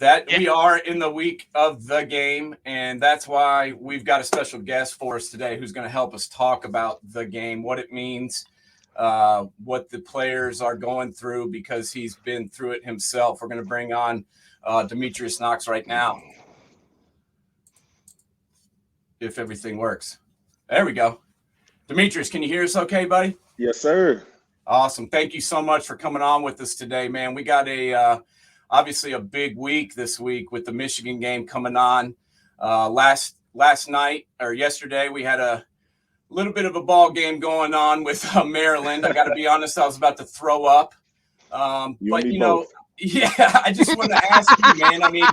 Yeah, we are in the week of the game, and that's why we've got a special guest for us today who's going to help us talk about the game, what it means, what the players are going through, because he's been through it himself. We're going to bring on DEMETRIUS KNOX right now. If everything works. There we go. DEMETRIUS, can you hear us okay, buddy? Yes, sir. Awesome. Thank you so much for coming on with us today, man. We got obviously a big week this week with the Michigan game coming on. Last night or yesterday, we had a little bit of a ball game going on with Maryland. I got to be honest, I was about to throw up. But, you know, yeah, I just want to ask you, man. I mean,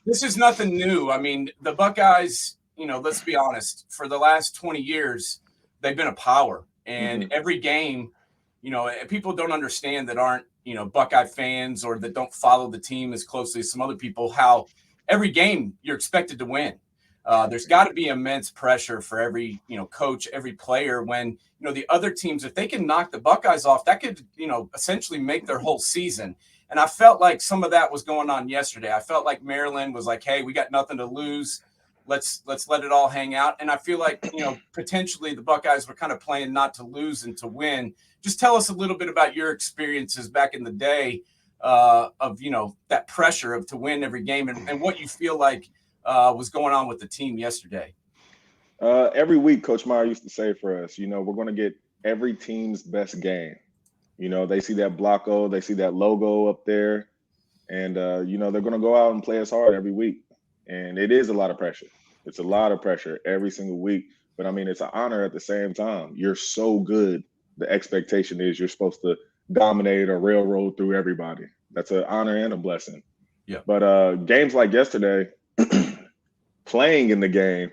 this is nothing new. I mean, the Buckeyes, you know, let's be honest, for the last 20 years, they've been a power. And every game, you know, people don't understand that aren't, you know, Buckeye fans or that don't follow the team as closely as some other people, how every game you're expected to win. There's got to be immense pressure for every, you know, coach, every player when, you know, the other teams, if they can knock the Buckeyes off, that could, you know, essentially make their whole season. And I felt like some of that was going on yesterday. I felt like Maryland was like, hey, we got nothing to lose. Let's let it all hang out. And I feel like, you know, potentially the Buckeyes were kind of playing not to lose and to win. Just tell us a little bit about your experiences back in the day of, you know, that pressure of to win every game and what you feel like was going on with the team yesterday. Every week, Coach Meyer used to say for us, you know, we're going to get every team's best game. You know, they see that blocko, they see that logo up there, and, you know, they're going to go out and play us hard every week. And it is a lot of pressure. It's a lot of pressure every single week. But, I mean, it's an honor at the same time. You're so good. The expectation is you're supposed to dominate or railroad through everybody. That's an honor and a blessing. Yeah. But games like yesterday, playing in the game,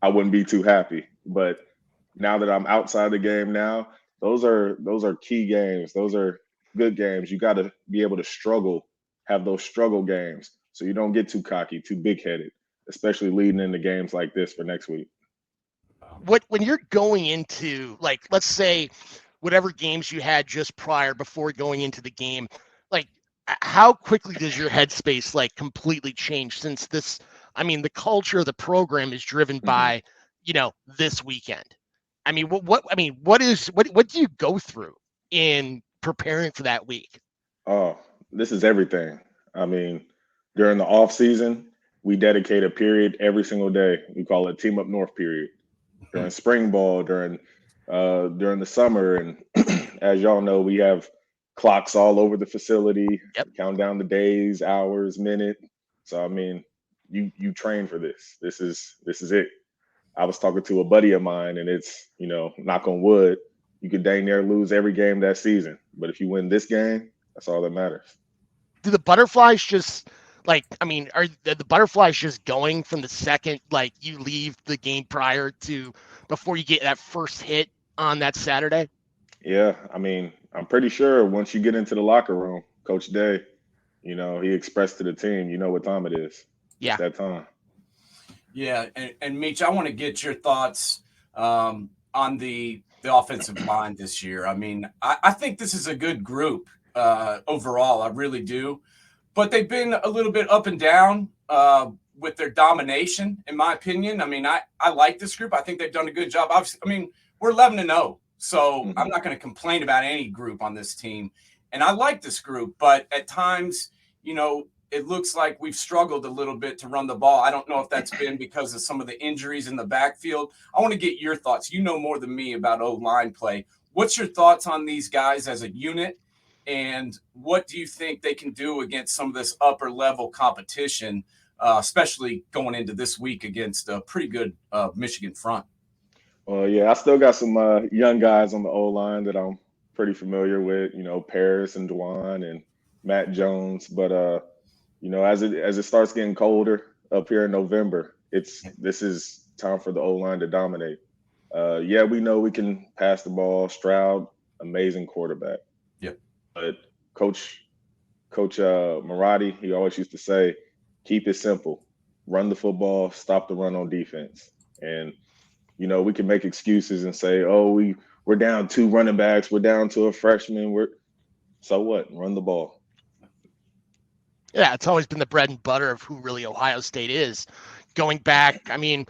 I wouldn't be too happy. But now that I'm outside the game now, those are key games. Those are good games. You got to be able to struggle, have those struggle games, so you don't get too cocky, too big-headed, especially leading into games like this for next week. When you're going into, like, let's say whatever games you had just prior before going into the game, like, how quickly does your headspace like completely change since this? I mean, the culture of the program is driven by, you know, this weekend. I mean, what do you go through in preparing for that week? Oh, this is everything. I mean, during the off season, we dedicate a period every single day. We call it Team Up North period. During spring ball, during the summer, and as y'all know, we have clocks all over the facility. Yep. Count down the days, hours, minute. So I mean, you train for this. This is it. I was talking to a buddy of mine, and it's, you know, knock on wood, you could dang near lose every game that season, but if you win this game, that's all that matters. Do the butterflies just like, I mean, are the butterflies just going from the second, like, you leave the game prior to before you get that first hit on that Saturday? Yeah, I mean, I'm pretty sure once you get into the locker room, Coach Day, you know, he expressed to the team, you know what time it is. Yeah. It's that time. Yeah, and Meech, I want to get your thoughts on the offensive line this year. I mean, I think this is a good group overall. I really do. But they've been a little bit up and down with their domination, in my opinion. I mean, I like this group. I think they've done a good job. Obviously, I mean, we're 11-0, so I'm not going to complain about any group on this team. And I like this group, but at times, you know, it looks like we've struggled a little bit to run the ball. I don't know if that's been because of some of the injuries in the backfield. I want to get your thoughts. You know more than me about O-line play. What's your thoughts on these guys as a unit? And what do you think they can do against some of this upper level competition, especially going into this week against a pretty good Michigan front? Well, yeah, I still got some young guys on the O-line that I'm pretty familiar with, you know, Paris and Dwan and Matt Jones. But, you know, as it starts getting colder up here in November, this is time for the O-line to dominate. Yeah, we know we can pass the ball. Stroud, amazing quarterback. Yep. But Coach Marotti, he always used to say, keep it simple. Run the football, stop the run on defense. And, you know, we can make excuses and say, oh, we're down 2 running backs. We're down to a freshman. So what? Run the ball. Yeah, it's always been the bread and butter of who really Ohio State is. Going back, I mean,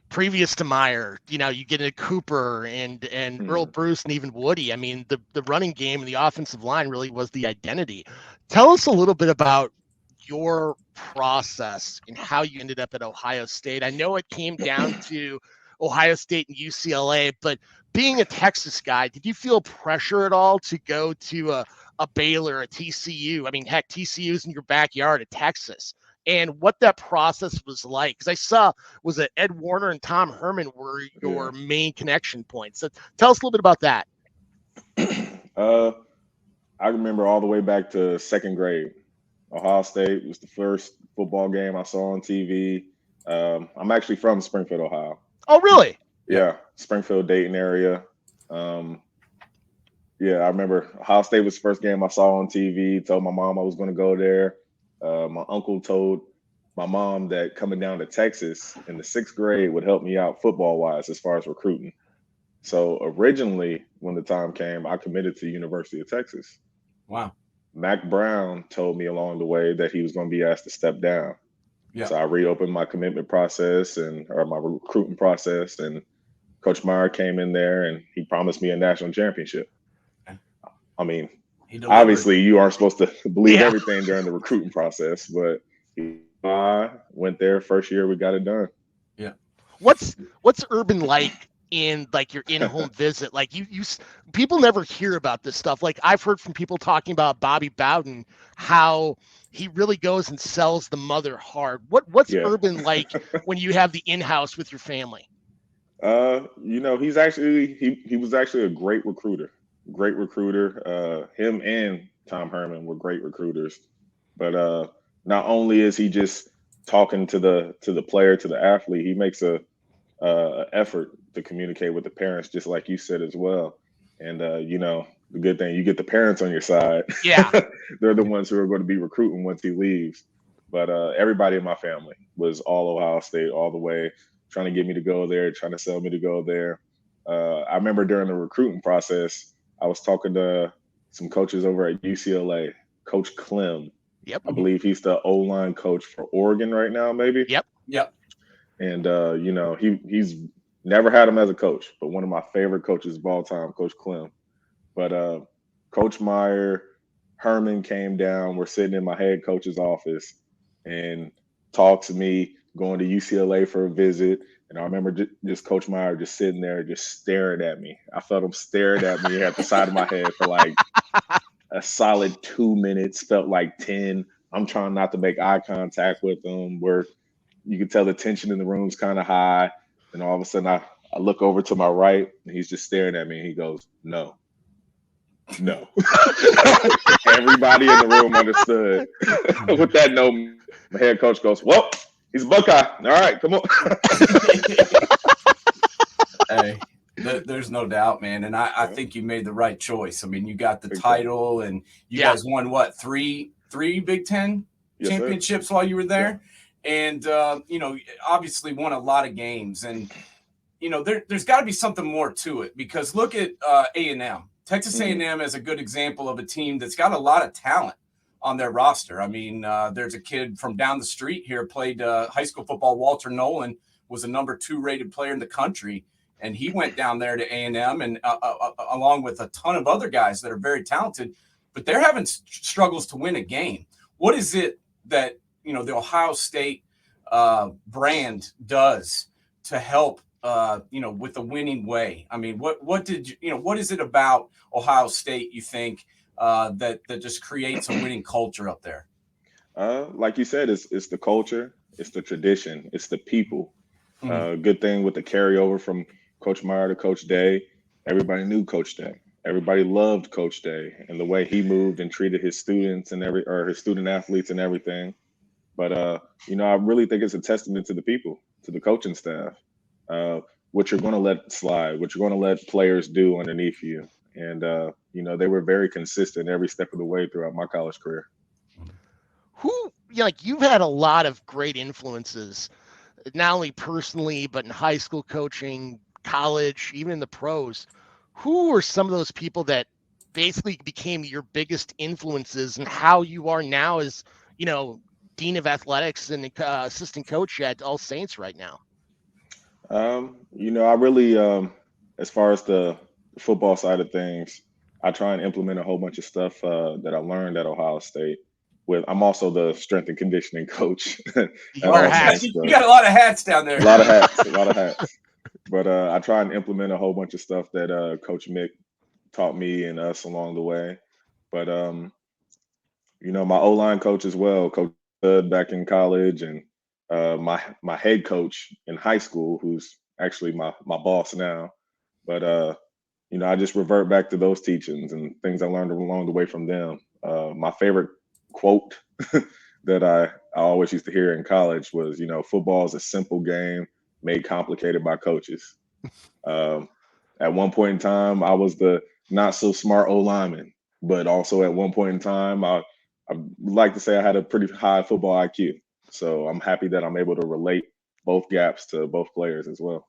previous to Meyer, you get into Cooper and Earl Bruce and even Woody. I mean, the running game and the offensive line really was the identity. Tell us a little bit about your process and how you ended up at Ohio State. I know it came down to Ohio State and UCLA, but being a Texas guy, did you feel pressure at all to go to a Baylor, a TCU? I mean, heck, TCU's in your backyard at Texas. And what that process was like, because I saw was that Ed Warner and Tom Herman were your main connection points. So tell us a little bit about that. I remember all the way back to second grade. Ohio State was the first football game I saw on TV. I'm actually from Springfield, Ohio. Oh, really? Yeah, Springfield, Dayton area. Yeah, I remember Ohio State was the first game I saw on TV. Told my mom I was going to go there. My uncle told my mom that coming down to Texas in the sixth grade would help me out football-wise as far as recruiting. So originally, when the time came, I committed to the University of Texas. Wow. Mac Brown told me along the way that he was going to be asked to step down. Yeah. So I reopened my commitment process or my recruiting process, and Coach Meyer came in there and he promised me a national championship. I mean, obviously you aren't supposed to believe everything during the recruiting process, but I went there first year, we got it done. Yeah. What's Urban like in like your in-home visit? Like you people never hear about this stuff. Like I've heard from people talking about Bobby Bowden, how he really goes and sells the mother hard. What's Urban like when you have the in-house with your family? He's actually he was actually a great recruiter. Him and Tom Herman were great recruiters. But not only is he just talking to the player, to the athlete, he makes a effort to communicate with the parents, just like you said as well. And the good thing, you get the parents on your side. Yeah. They're the ones who are going to be recruiting once he leaves. But everybody in my family was all Ohio State all the way, trying to get me to go there, trying to sell me to go there. I remember during the recruiting process, I was talking to some coaches over at UCLA, Coach Clem. Yep. I believe he's the O-line coach for Oregon right now, maybe. Yep. And, he's never had him as a coach, but one of my favorite coaches of all time, Coach Clem. But Coach Meyer, Herman came down. We're sitting in my head coach's office and talked to me going to UCLA for a visit. And I remember just Coach Meyer just sitting there, just staring at me. I felt him staring at me at the side of my head for like a solid 2 minutes, felt like 10. I'm trying not to make eye contact with him, where you could tell the tension in the room's kind of high. And all of a sudden I look over to my right and he's just staring at me and he goes, no. Everybody in the room understood. With that no, my head coach goes, well, he's a Buckeye. All right, come on. Hey, there's no doubt, man. And I think you made the right choice. I mean, you got the title and you guys won what, three Big Ten championships while you were there? Yeah. And, obviously won a lot of games. And, there's got to be something more to it, because look at A&M. Texas A&M is a good example of a team that's got a lot of talent on their roster. I mean, there's a kid from down the street here, played high school football. Walter Nolan was a number 2 rated player in the country, and he went down there to A&M and along with a ton of other guys that are very talented, but they're having struggles to win a game. What is it that, the Ohio State brand does to help, with the winning way? I mean, what is it about Ohio State, you think, that just creates a winning culture up there? Like you said, it's the culture, it's the tradition, it's the people. Good thing with the carryover from Coach Meyer to Coach Day, everybody knew Coach Day. Everybody loved Coach Day and the way he moved and treated his students and his student athletes and everything. But I really think it's a testament to the people, to the coaching staff. What you're going to let slide, what you're going to let players do underneath you. And, they were very consistent every step of the way throughout my college career. You've had a lot of great influences, not only personally, but in high school coaching, college, even in the pros. Who are some of those people that basically became your biggest influences and how you are now as, dean of athletics and assistant coach at All Saints right now? I really, as far as the football side of things, I try and implement a whole bunch of stuff that I learned at Ohio State. I'm also the strength and conditioning coach at All Saints. You got a lot of hats down there. A lot of hats. But I try and implement a whole bunch of stuff that Coach Mick taught me and us along the way. But my O-line coach as well, Coach Bud back in college, and my head coach in high school, who's actually my boss now. But I just revert back to those teachings and things I learned along the way from them. My favorite quote that I always used to hear in college was, football is a simple game made complicated by coaches. At one point in time, I was the not so smart O-lineman, but also at one point in time, I like to say I had a pretty high football IQ. So I'm happy that I'm able to relate both gaps to both players as well.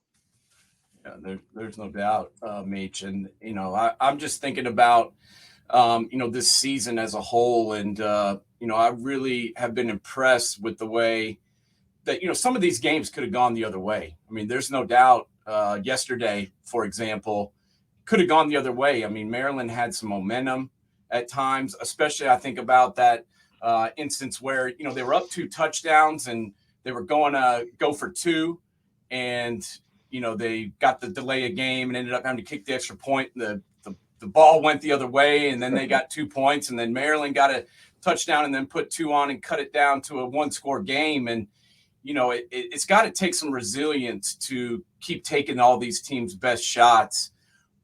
Yeah, there's no doubt, Meech. And, I'm just thinking about, this season as a whole. And, I really have been impressed with the way that, some of these games could have gone the other way. I mean, there's no doubt yesterday, for example, could have gone the other way. I mean, Maryland had some momentum at times, especially I think about that instance where, they were up 2 touchdowns and they were going to go for 2. And, they got the delay of game and ended up having to kick the extra point. The ball went the other way, and then they got 2 points, and then Maryland got a touchdown and then put 2 on and cut it down to a 1-score game. And, it's got to take some resilience to keep taking all these teams' best shots.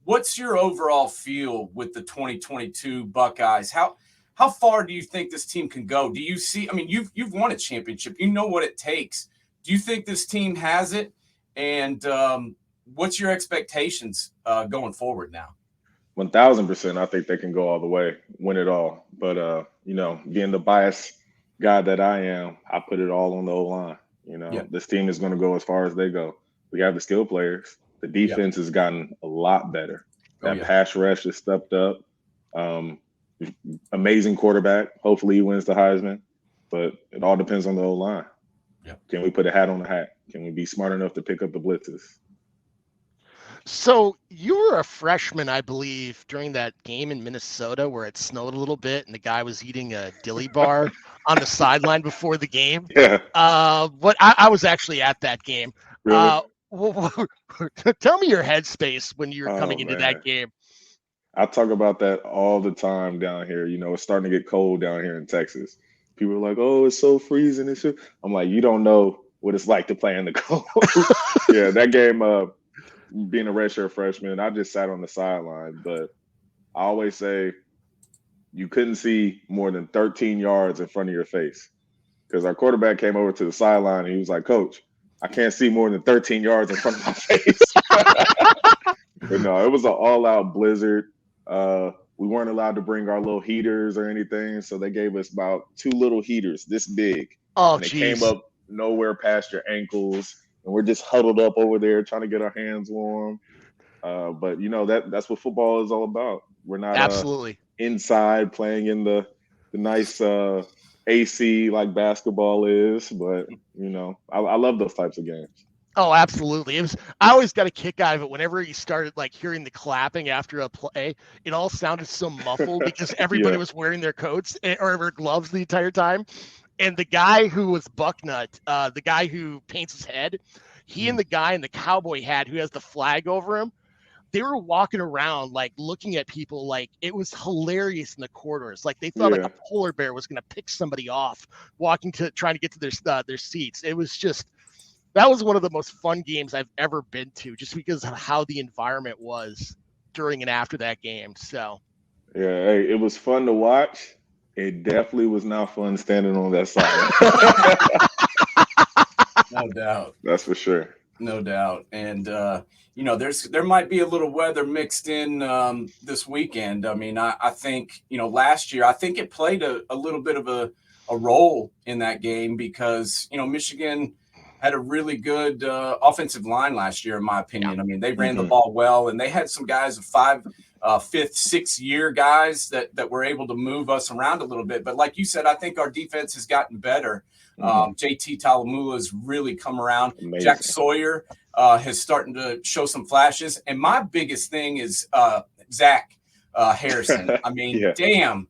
What's your overall feel with the 2022 Buckeyes? How far do you think this team can go? Do you see, you've won a championship. You know what it takes. Do you think this team has it? And what's your expectations going forward now? 1,000%. I think they can go all the way, win it all. But, being the biased guy that I am, I put it all on the O-line. This team is going to go as far as they go. We have the skill players. The defense has gotten a lot better. That pass rush has stepped up. Amazing quarterback. Hopefully he wins the Heisman. But it all depends on the O-line. Yep. Can we put a hat on the hat? Can we be smart enough to pick up the blitzes? So you were a freshman, I believe, during that game in Minnesota where it snowed a little bit and the guy was eating a dilly bar on the sideline before the game. Yeah. I was actually at that game. Really? Tell me your headspace when you were coming into that game. I talk about that all the time down here. It's starting to get cold down here in Texas. People are like, "Oh, it's so freezing." I'm like, you don't know what it's like to play in the cold. Yeah, that game, being a redshirt freshman, I just sat on the sideline. But I always say you couldn't see more than 13 yards in front of your face because our quarterback came over to the sideline and he was like, "Coach, I can't see more than 13 yards in front of my face." But no, it was an all-out blizzard. We weren't allowed to bring our little heaters or anything, so they gave us about 2 little heaters this big. Oh, and they came up nowhere past your ankles, and we're just huddled up over there trying to get our hands warm. But that's what football is all about. We're not absolutely inside playing in the nice AC like basketball is, but I love those types of games. Oh, absolutely. I always got a kick out of it whenever you started hearing the clapping after a play. It all sounded so muffled because everybody was wearing their coats or their gloves the entire time. And the guy who was Bucknut, the guy who paints his head, he and the guy in the cowboy hat who has the flag over him, they were walking around looking at people it was hilarious in the corridors. They thought a polar bear was going to pick somebody off trying to get to their seats. It was just, that was one of the most fun games I've ever been to just because of how the environment was during and after that game. So, yeah, hey, it was fun to watch. It definitely was not fun standing on that side. No doubt. That's for sure. No doubt. And, there might be a little weather mixed in this weekend. I mean, I think, last year, I think it played a little bit of a role in that game because, Michigan had a really good offensive line last year, in my opinion. Yeah. I mean, they ran the ball well, and they had some guys, fifth, sixth year guys that were able to move us around a little bit. But like you said, I think our defense has gotten better. JT Talamula has really come around. Amazing. Jack Sawyer has starting to show some flashes. And my biggest thing is Zach Harrison. I mean, damn.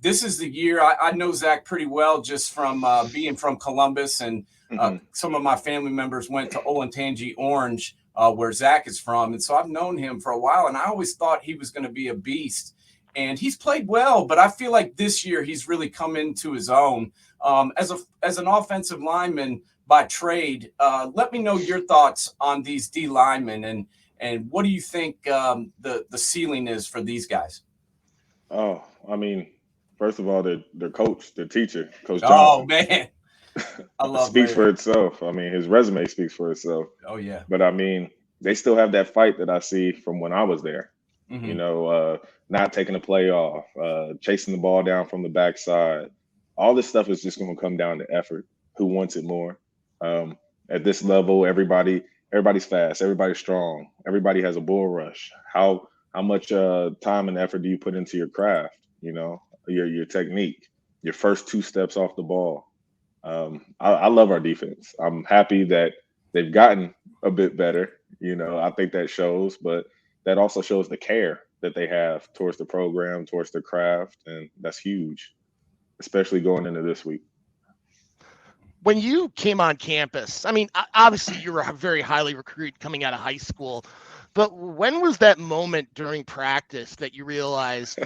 This is the year. I know Zach pretty well just from being from Columbus, and some of my family members went to Olentangy Orange, where Zach is from. And so I've known him for a while, and I always thought he was going to be a beast. And he's played well, but I feel like this year he's really come into his own. As an offensive lineman by trade, let me know your thoughts on these D linemen, and what do you think the ceiling is for these guys? Oh, I mean, first of all, their coach, their teacher, Coach Johnson. Oh, man. I love speaks for itself. I mean, his resume speaks for itself. Oh, yeah. But, I mean, they still have that fight that I see from when I was there. You know, not taking a play off, chasing the ball down from the backside. All this stuff is just going to come down to effort. Who wants it more? At this level, everybody's fast. Everybody's strong. Everybody has a bull rush. How much time and effort do you put into your craft? You know, your technique, your first two steps off the ball. I love our defense. I'm happy that they've gotten a bit better. You know, I think that shows, but that also shows the care that they have towards the program, towards the craft, and that's huge, especially going into this week. When you came on campus, I mean, obviously you were very highly recruited coming out of high school, but when was that moment during practice that you realized,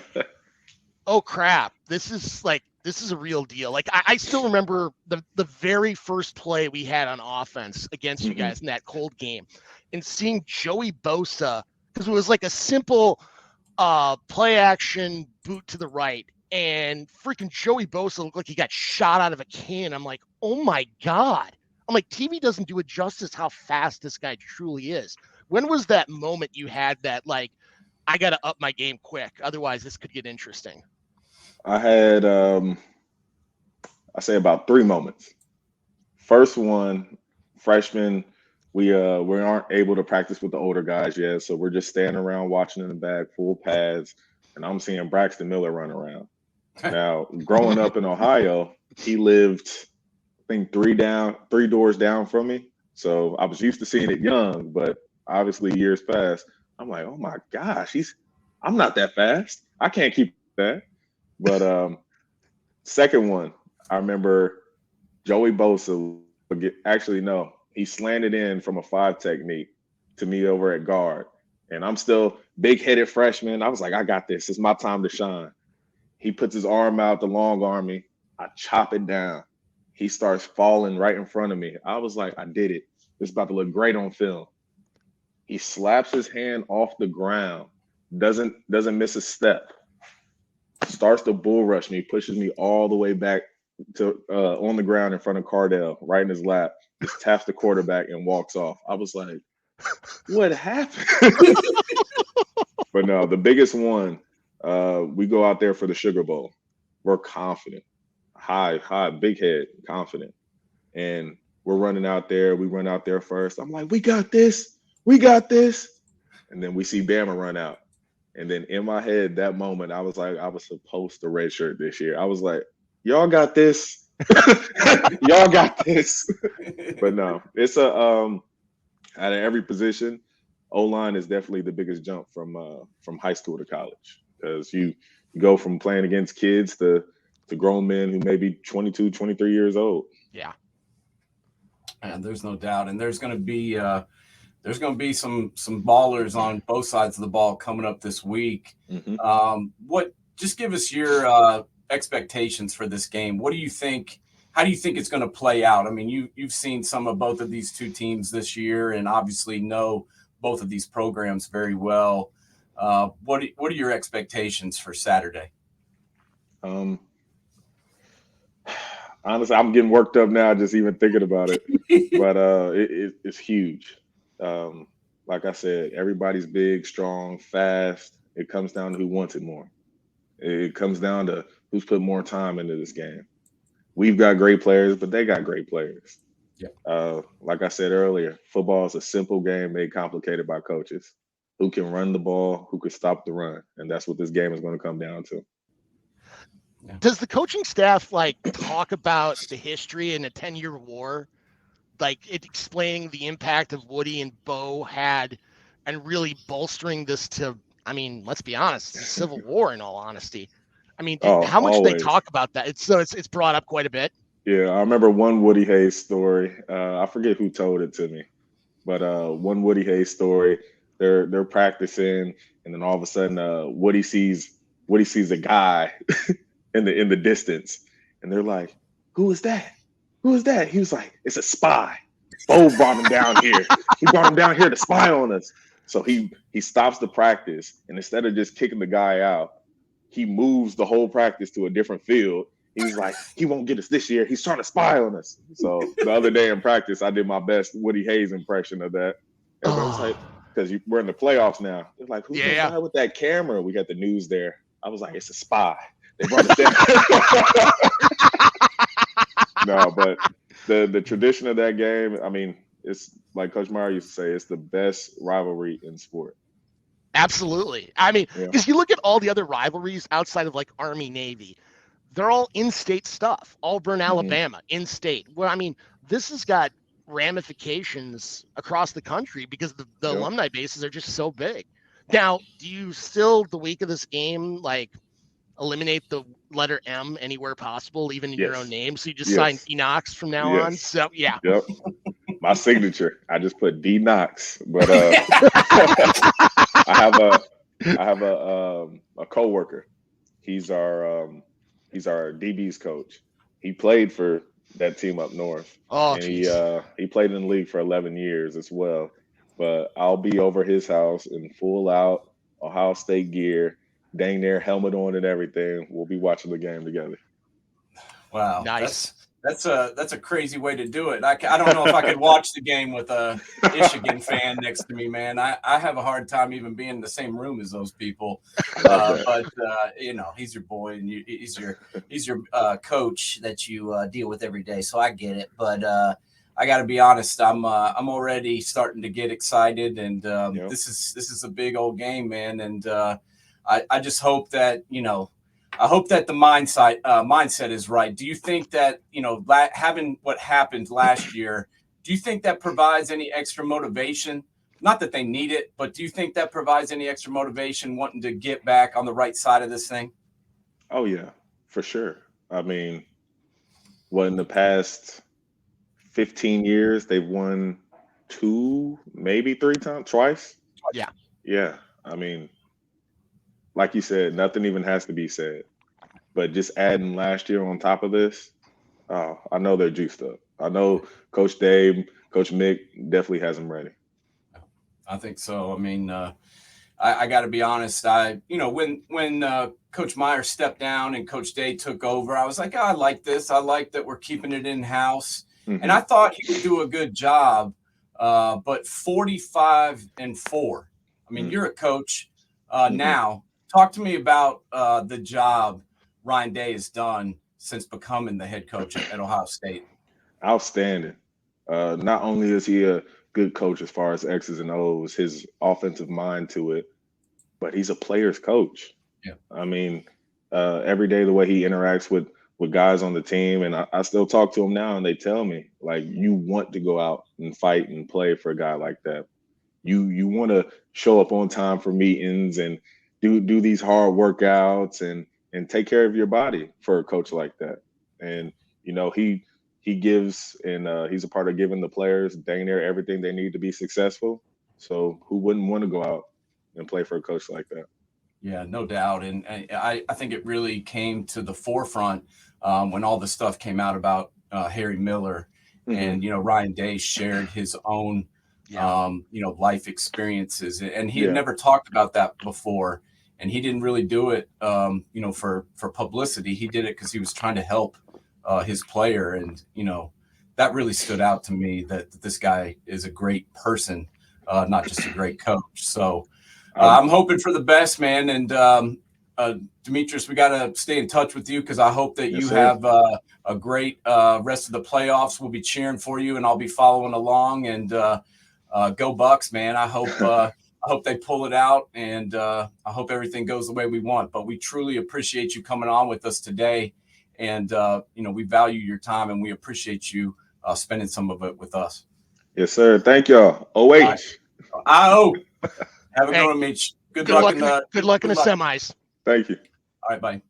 oh crap, this is a real deal? Like I still remember the very first play we had on offense against you guys in that cold game, and seeing Joey Bosa, because it was like a simple play action boot to the right, and freaking Joey Bosa looked like he got shot out of a cannon. I'm like, oh my God. I'm like, TV doesn't do it justice how fast this guy truly is. When was that moment you had that, like, I got to up my game quick, otherwise this could get interesting? I had, I say about 3 moments. First one, freshman, we aren't able to practice with the older guys yet, so we're just standing around watching in the back, full pads, and I'm seeing Braxton Miller run around. Now, growing up in Ohio, he lived, I think, 3 doors down from me, so I was used to seeing it young, but obviously years passed. I'm like, oh my gosh, I'm not that fast. I can't keep that. But second one, I remember Joey Bosa, he slanted in from a 5 technique to me over at guard. And I'm still big-headed freshman. I was like, I got this. It's my time to shine. He puts his arm out, the long army. I chop it down. He starts falling right in front of me. I was like, I did it. This is about to look great on film. He slaps his hand off the ground, doesn't miss a step, starts to bull rush me, pushes me all the way back to on the ground in front of Cardell, right in his lap, just taps the quarterback and walks off. I was like, what happened? But no, the biggest one, we go out there for the Sugar Bowl. We're confident, high, big head, confident. And we're running out there. We run out there first. I'm like, we got this. And then we see Bama run out. And then in my head, that moment, I was like, I was supposed to redshirt this year. I was like, y'all got this. Y'all got this. But no, it's out of every position, O-line is definitely the biggest jump from high school to college, because you go from playing against kids to grown men who may be 22, 23 years old. Yeah. And there's no doubt. And there's going to be some ballers on both sides of the ball coming up this week. Just give us your expectations for this game. What do you think? How do you think it's going to play out? I mean, you've seen some of both of these two teams this year, and obviously know both of these programs very well. What are your expectations for Saturday? Honestly, I'm getting worked up now just even thinking about it. But it's huge. Like I said, everybody's big, strong, fast. It comes down to who wants it more. It comes down to who's put more time into this game. We've got great players, but they got great players. Like I said earlier, football is a simple game made complicated by coaches who can run the ball, who can stop the run. And that's what this game is going to come down to. Does the coaching staff talk about the history and the 10-year war? It explaining the impact of Woody and Bo had and really bolstering this to, let's be honest, it's a civil war in all honesty. How much do they talk about that? It's brought up quite a bit. Yeah, I remember one Woody Hayes story. I forget who told it to me, but one Woody Hayes story. They're practicing, and then all of a sudden, Woody sees a guy in the distance, and they're like, "Who is that? Who is that?" He was like, "It's a spy. Bo brought him down here. He brought him down here to spy on us." So he stops the practice, and instead of just kicking the guy out, he moves the whole practice to a different field. He's like, "He won't get us this year. He's trying to spy on us." So the other day in practice, I did my best Woody Hayes impression of that. And I was like, because we're in the playoffs now. It's like, who's the guy with that camera? We got the news there. I was like, it's a spy. They brought us down. No, but the tradition of that game, it's like Coach Meyer used to say, it's the best rivalry in sport. Absolutely. Because you look at all the other rivalries outside of Army, Navy, they're all in-state stuff. Auburn, Alabama, in-state. Well, this has got ramifications across the country because the alumni bases are just so big. Now, do you still, the week of this game, eliminate the letter M anywhere possible, even in your own name? So you just sign KNOX from now on? So, yeah. Yep. My signature, I just put D-Knox. But I have a coworker. He's our DB's coach. He played for that team up north. Oh, and he played in the league for 11 years as well. But I'll be over his house in full out Ohio State gear, dang near helmet on and everything. We'll be watching the game together. Wow, nice. That's a crazy way to do it. I don't know if I could watch the game with a Michigan fan next to me, man. I have a hard time even being in the same room as those people. But he's your boy and he's your coach that you deal with every day. So I get it. But I got to be honest, I'm already starting to get excited, and this is a big old game, man. And I just hope that I hope that the mindset is right. Do you think that, having what happened last year, do you think that provides any extra motivation? Not that they need it, but do you think that provides any extra motivation wanting to get back on the right side of this thing? Oh, yeah, for sure. In the past 15 years, they've won 2, maybe 3 times, twice. Yeah. Yeah. Like you said, nothing even has to be said. But just adding last year on top of this, I know they're juiced up. I know Coach Dave, Coach Mick definitely has them ready. I think so. I got to be honest. When Coach Meyer stepped down and Coach Day took over, I was like, I like this. I like that we're keeping it in-house. Mm-hmm. And I thought he would do a good job. But 45-4. You're a coach now. Talk to me about the job Ryan Day has done since becoming the head coach at Ohio State. Outstanding. Not only is he a good coach as far as X's and O's, his offensive mind to it, but he's a player's coach. Yeah. Every day the way he interacts with guys on the team, and I still talk to him now, and they tell me, you want to go out and fight and play for a guy like that. You want to show up on time for meetings and do these hard workouts and take care of your body for a coach like that. And, he gives, and he's a part of giving the players dang near everything they need to be successful. So who wouldn't want to go out and play for a coach like that? Yeah, no doubt. And I think it really came to the forefront when all the stuff came out about Harry Miller. Mm-hmm. And, Ryan Day shared his own, life experiences. And he had never talked about that before. And he didn't really do it, for publicity. He did it because he was trying to help his player. And, that really stood out to me that this guy is a great person, not just a great coach. So I'm hoping for the best, man. And Demetrius, we got to stay in touch with you because I hope that you sir. have a great rest of the playoffs. We'll be cheering for you, and I'll be following along. And go Bucks, man! I hope they pull it out, and I hope everything goes the way we want. But we truly appreciate you coming on with us today, and we value your time, and we appreciate you spending some of it with us. Yes, sir. Thank y'all. OH. I hope. Have a good one, Mitch. Good luck in the semis. Thank you. All right, bye.